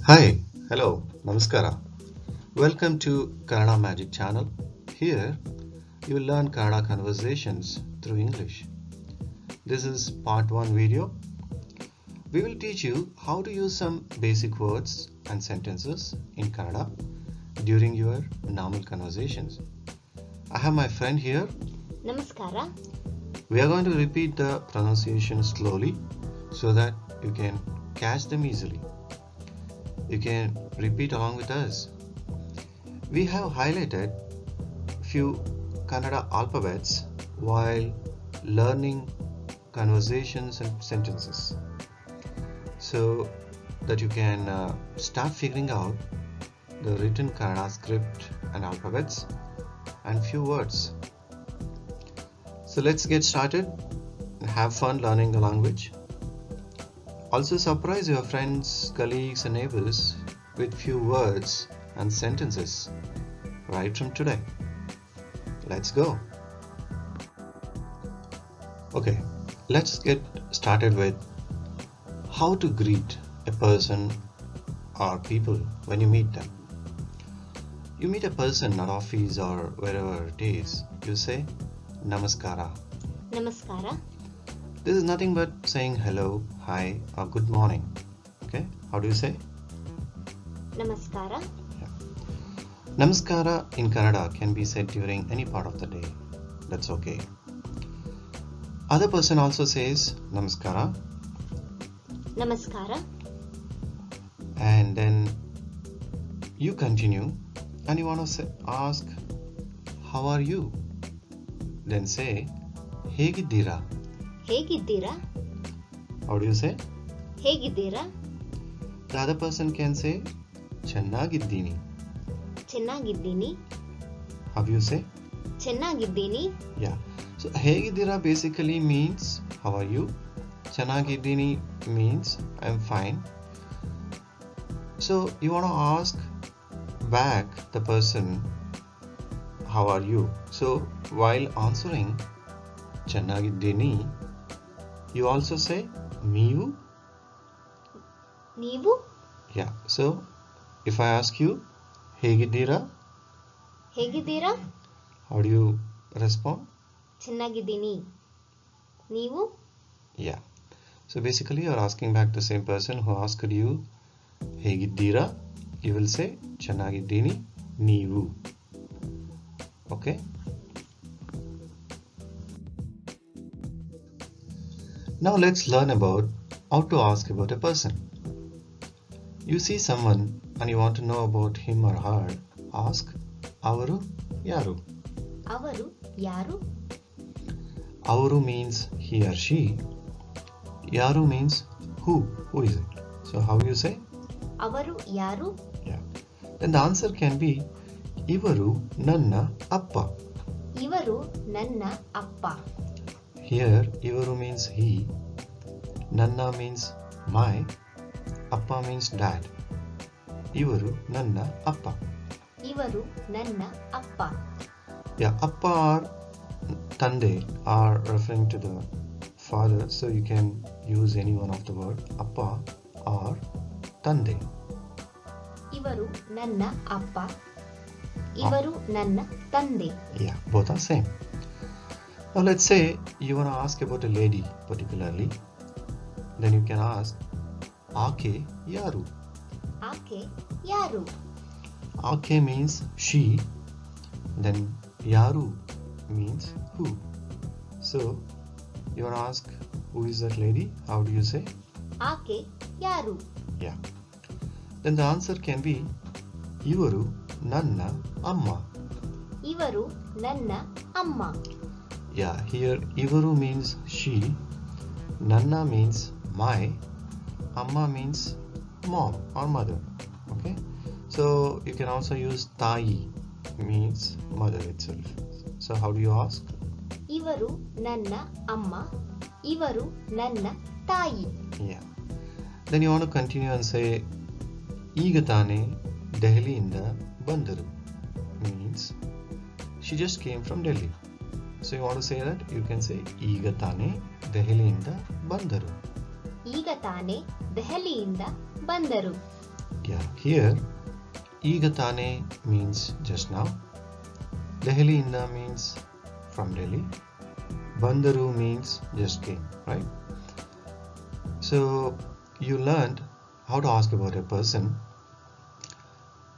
Hi, hello, namaskara. Welcome to KannadaMagic channel. Here you will learn Kannada conversations through English. This is part 1 video. We will teach you how to use some basic words and sentences in Kannada during your normal conversations. I have my friend here. Namaskara. We are going to repeat the pronunciation slowly so that you can catch them easily. You can repeat along with us. We have highlighted few Kannada alphabets while learning conversations and sentences so that you can start figuring out the written Kannada script and alphabets and few words. So let's get started and have fun learning the language. Also surprise your friends, colleagues and neighbors with few words and sentences right from today. Let's go. Okay, let's get started with how to greet a person or people when you meet them. You meet a person at office or wherever it is, you say Namaskara. Namaskara. This is nothing but saying hello, hi or good morning. Okay, how do you say? Namaskara. Namaskara in Kannada can be said during any part of the day. That's okay. Other person also says Namaskara. Namaskara. And then you continue and you want to ask, how are you? Then say, hegiddira. ಹೇಗಿದ್ದೀರಾ? How do you say? ಹೇಗಿದ್ದೀರಾ? The other person can say, ಚೆನ್ನಾಗಿದ್ದೀನಿ. ಚೆನ್ನಾಗಿದ್ದೀನಿ. How do you say? ಚೆನ್ನಾಗಿದ್ದೀನಿ. Yeah. So ಹೇಗಿದ್ದೀರಾ basically means how are you? ಚೆನ್ನಾಗಿದ್ದೀನಿ means I'm fine. So you want to ask back the person how are you? So while answering ಚೆನ್ನಾಗಿದ್ದೀನಿ, you also say ನೀವು. ನೀವು? Yeah. So if I ask you ಹೇಗಿದ್ದೀರಾ? ಹೇಗಿದ್ದೀರಾ? How do you respond? ಚೆನ್ನಾಗಿದ್ದೀನಿ. ನೀವು? Yeah. So basically you are asking back the same person who asked you ಹೇಗಿದ್ದೀರಾ? You will say ಚೆನ್ನಾಗಿದ್ದೀನಿ ನೀವು. Okay? Now let's learn about how to ask about a person. You see someone and you want to know about him or her. Ask, avaru yaru. ಅವರು ಯಾರು? Avaru means he or she. Yaru means who. Who is it? So how you say? ಅವರು ಯಾರು? Yeah. Then the answer can be ivaru nanna appa. ಇವರು ನನ್ನ ಅಪ್ಪ. Here ivaru means he, nanna means my, appa means dad. Ivaru nanna appa. ಇವರು ನನ್ನ ಅಪ್ಪ. Yeah, appa or tande are referring to the father, so you can use any one of the word appa or tande. ಇವರು ನನ್ನ ಅಪ್ಪ. ಇವರು ನನ್ನ ತಂದೆ. Yeah, both are same. Now let's say you want to ask about a lady particularly, then you can ask aake yaru. ಆಕೆ ಯಾರು? Aake means she, then yaru means who. So you want to ask who is that lady? How do you say? ಆಕೆ ಯಾರು? Yeah. Then the answer can be ivaru nanna amma. ಇವರು ನನ್ನ ಅಮ್ಮ. Yeah, here ivaru means she, nanna means my, amma means mom or mother. Okay, so you can also use tai means mother itself. So how do you ask? ಇವರು ನನ್ನ ಅಮ್ಮ. ಇವರು ನನ್ನ ತಾಯಿ. Yeah. Then you want to continue and say ಈಗ ತಾನೇ ದೆಹಲಿಯಿಂದ ಬಂದರು means she just came from Delhi. So you want to say that, you can say ಈಗ ತಾನೇ ದೆಹಲಿಯಿಂದ ಬಂದರು. ಈಗ ತಾನೇ ದೆಹಲಿಯಿಂದ ಬಂದರು. Yeah, here Iga tane means just now. Delhi inda means from Delhi. Bangalore means just came, right? So you learned how to ask about a person,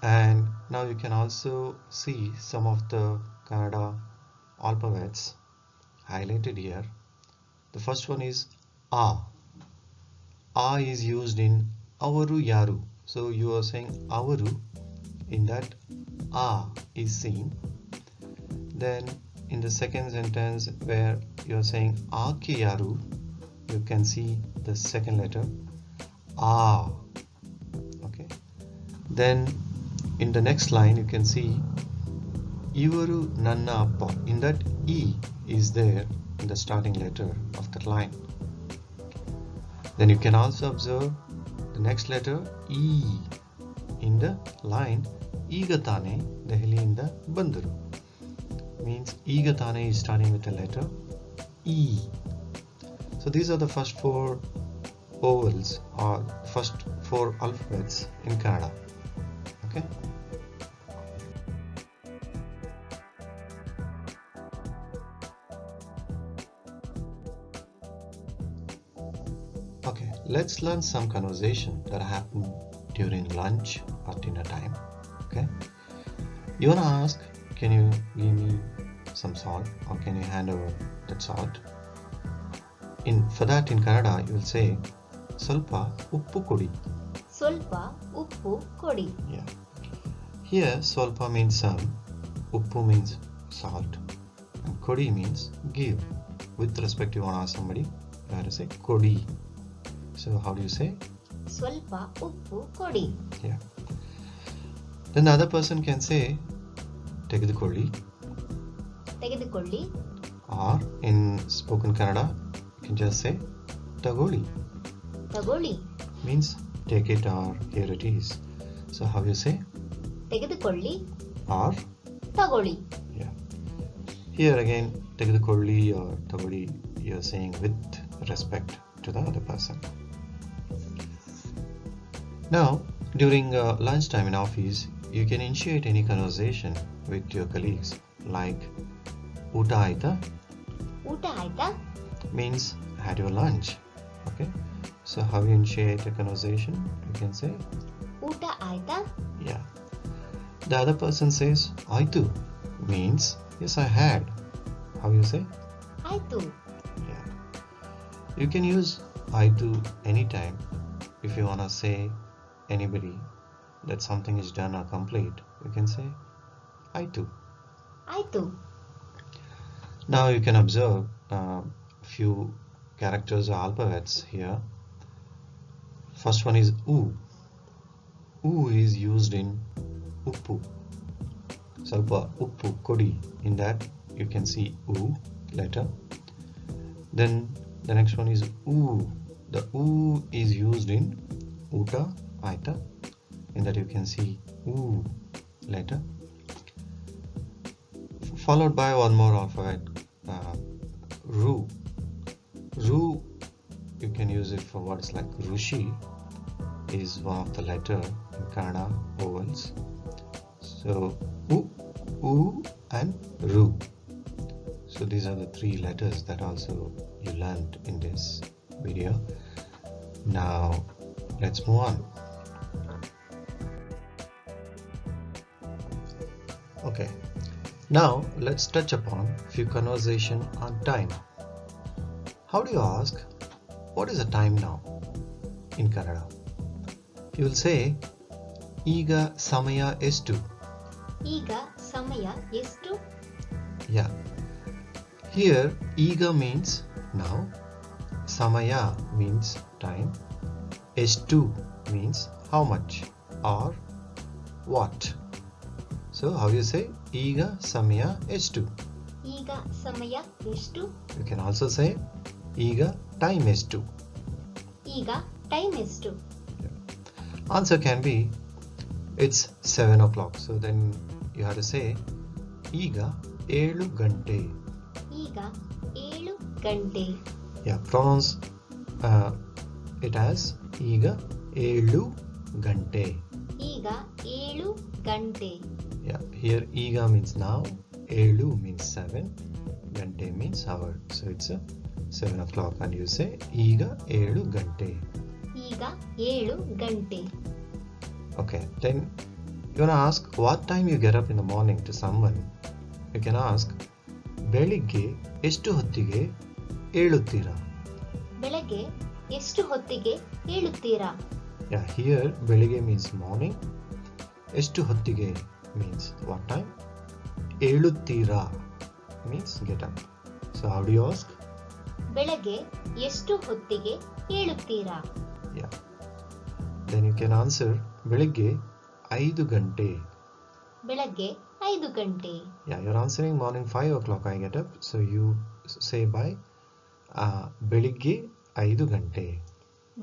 and now you can also see some of the Kannada alphabets highlighted here. The first one is A. A is used in avaru yaru. So you are saying avaru, in that A is seen. Then in the second sentence where you are saying Ake yaru, you can see the second letter A. Okay. Then in the next line you can see Ivaru nanna appa. In that E is there in the starting letter of that line. Then you can also observe the next letter E in the line Igatane Delhiinda Bandaru. Means Igatane is starting with the letter E. So these are the first four vowels or first four alphabets in Kannada. Okay. Okay, let's learn some conversation that happen during lunch or dinner time. Okay. You wanna ask, can you give me some salt, or can you hand over that salt? For that in Kannada you will say Salpa uppu kodi. Solpa uppu kodi. Yeah. Here Salpa means some, uppu means salt, and kodi means give. With respect, you want to ask somebody, you have to say kodi. So how do you say? Solpa uppu kodi. Yeah. Then the other person can say tegedukolli, Tegedukolli. or in spoken Kannada you can just say tagoli. Tagoli. Means take it, or here it is. So how you say? Tegedukolli. Or Tagoli. yeah. Here again tegedukolli or tagoli, you are saying with respect to the other person. Now during lunchtime in office, you can initiate any conversation with your colleagues, like Uta aita Uta aita. means had your lunch. Okay. So how you initiate a conversation? You can say Uta aita. yeah. The other person says aitu means yes, I had. How you say? Aitu. Yeah. You can use aitu anytime if you wanna say anybody that something is done or complete. You can say aitu. Aitu. Now you can observe few characters or alphabets here. First one is U. U is used in uppu. Salpa uppu kodi. In that you can see U letter. Then the next one is U. The U is used in uta, aita. In that you can see U letter. Followed by one more alphabet, Ru. Ru, you can use it for words like Rushi is one of the letter in Kannada vowels. So U and Ru. So these are the three letters that also you learned in this video. Now let's move on. Okay. Now let's touch upon few conversation on time. How do you ask, what is the time now in Kannada? You will say, Iga samaya estu. Iga samaya ಎಷ್ಟು? Yeah. Here, Iga means now, samaya means time, estu means how much or what. So how you say Iga samaya estu? ಈಗ ಸಮಯ ಎಷ್ಟು? You can also say Iga time estu. ಈಗ time ಎಷ್ಟು? Answer can be it's 7 o'clock. So then you have to say Iga 7 gante. ಈಗ 7 ಗಂಟೆ. Yeah, pronounce it as Iga 7 ಗಂಟೆ. ಈಗ 7 ಗಂಟೆ. Yeah, here ega means now, elu means 7, gante means hour. So it's a 7 o'clock and you say ega 7 gante. ಈಗ 7 ಗಂಟೆ. Okay, then you want to ask what time you get up in the morning to someone. You can ask ಬೆಳಿಗ್ಗೆ ಎಷ್ಟು ಹೊತ್ತಿಗೆ ಏಳುತ್ತೀರಾ? ಬೆಳಗ್ಗೆ ಎಷ್ಟು ಹೊತ್ತಿಗೆ ಏಳುತ್ತೀರಾ? Yeah, here ಬೆಳಿಗ್ಗೆ means morning, ಎಷ್ಟು ಹೊತ್ತಿಗೆ means what time, ಏಳುತ್ತೀರಾ means get up. So how do you ask? ಬೆಳಗ್ಗೆ ಎಷ್ಟು ಹೊತ್ತಿಗೆ ಏಳುತ್ತೀರಾ? Yeah, then you can answer ಬೆಳಿಗ್ಗೆ 5 ಗಂಟೆ. ಬೆಳಗ್ಗೆ 5 ಗಂಟೆ. Yeah, you're answering morning 5 o'clock I get up, so you say by ಬೆಳಿಗ್ಗೆ 5 ಗಂಟೆ.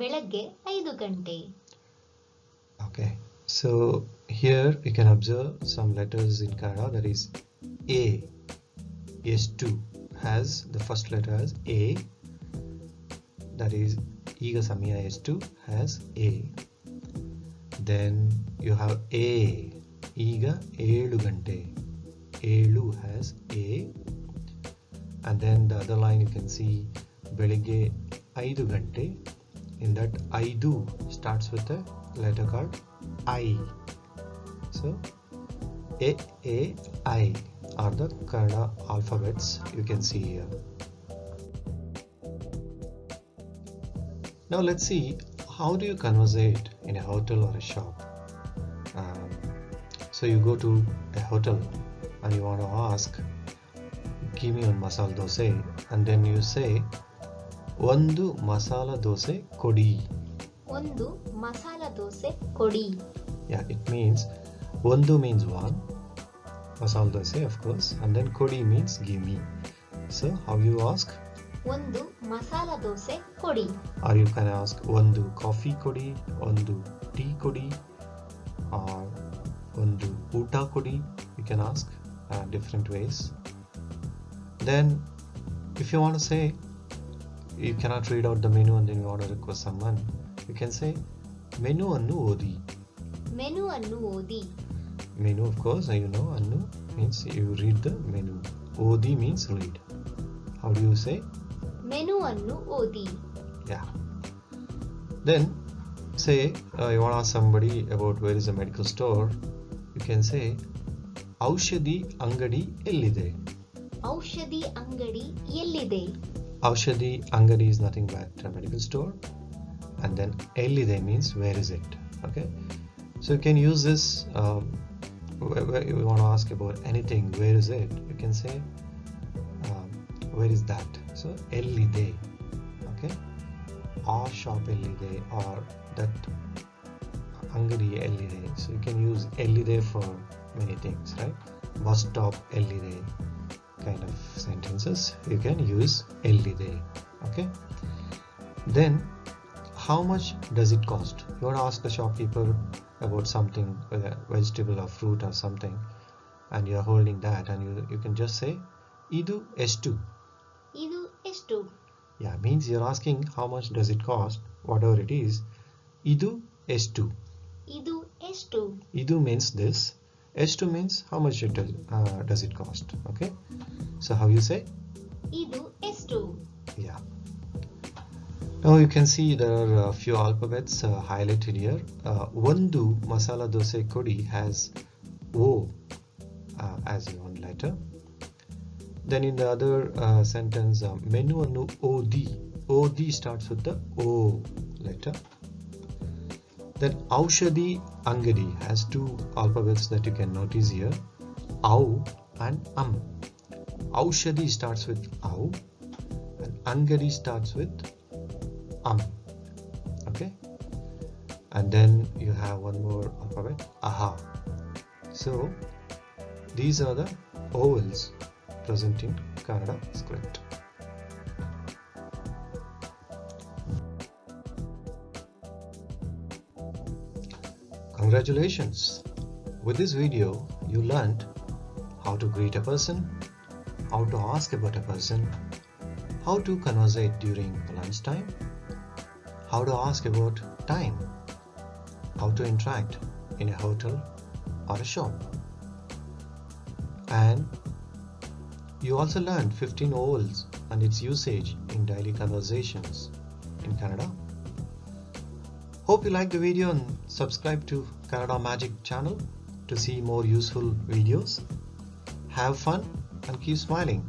ಬೆಳಗ್ಗೆ 5 ಗಂಟೆ. Okay, so here you can observe some letters in Kannada, that is A. S2 has the first letter as A, that is Iga Samya S2 has A. Then you have A, Iga 7 gante, 7 has A. And then the other line you can see Beligge 5 gante. In that Aidu starts with a letter called I. So A, I are the Kannada alphabets you can see here. Now let's see, how do you conversate in a hotel or a shop? So you go to a hotel and you want to ask, give me one masala dosa, and then you say, ಒಂದು ಮಸಾಲ ದೋಸೆ ಕೊಡಿ. ಒಂದು ಮಸಾಲ ದೋಸೆ ಕೊಡಿ. Yeah, it means ಒಂದು means one, masala dosa of course, and then kodi means give me. So how you ask? ಒಂದು ಮಸಾಲ ದೋಸೆ ಕೊಡಿ. Or you can ask ಒಂದು coffee ಕೊಡಿ, ಒಂದು ಟೀ ಕೊಡಿ, or ಒಂದು ಊಟ ಕೊಡಿ. You can ask different ways. Then if you want to say, you cannot read out the menu and then you want to request someone, you can say menu annu odi. Menu ಅನ್ನು ಓದಿ. Menu, of course, you know, annu means you read the menu. Odi means read. How do you say? Menu ಅನ್ನು ಓದಿ. Yeah. Then say you want to ask somebody about where is a medical store. You can say ಔಷಧಿ ಅಂಗಡಿ ಎಲ್ಲಿದೆ? ಔಷಧಿ ಅಂಗಡಿ ಎಲ್ಲಿದೆ? Aushadhi Angadi is nothing but a medical store, and then Ellide means where is it? Okay, so you can use this where you want to ask about anything. Where is it? You can say where is that? So Ellide, okay, or shop Ellide, or that Angadi Ellide. So you can use Ellide for many things, right? Bus stop Ellide kind of sentences you can use ellide. Okay, then how much does it cost? You want to ask the shopkeeper about something, whether vegetable or fruit or something, and you are holding that, and you can just say idu estu. ಇದು ಎಷ್ಟು? Yeah, means you're asking how much does it cost, whatever it is. Idu estu. ಇದು ಎಷ್ಟು? Idu means this, estu means how much it does it cost. Okay, so how you say? ಇದು ಎಷ್ಟು? Yeah. Now you can see there are a few alphabets highlighted here. ಒಂದು masala dosa kodi has O as one letter. Then in the other sentence, menu annu odi. Odi starts with the O letter. Then Aushadhi Angadi has two alphabets that you can notice here, Au and Aushadhi starts with Au and Angadi starts with Okay, and then you have one more alphabet, Aha. So these are the vowels present in Kannada script. Congratulations! With this video, you learned how to greet a person, how to ask about a person, how to conversate during lunchtime, how to ask about time, how to interact in a hotel or a shop. And you also learned 15 vowels and its usage in daily conversations in Kannada. Hope you liked the video and subscribe to KannadaMagic channel to see more useful videos. Have fun and keep smiling.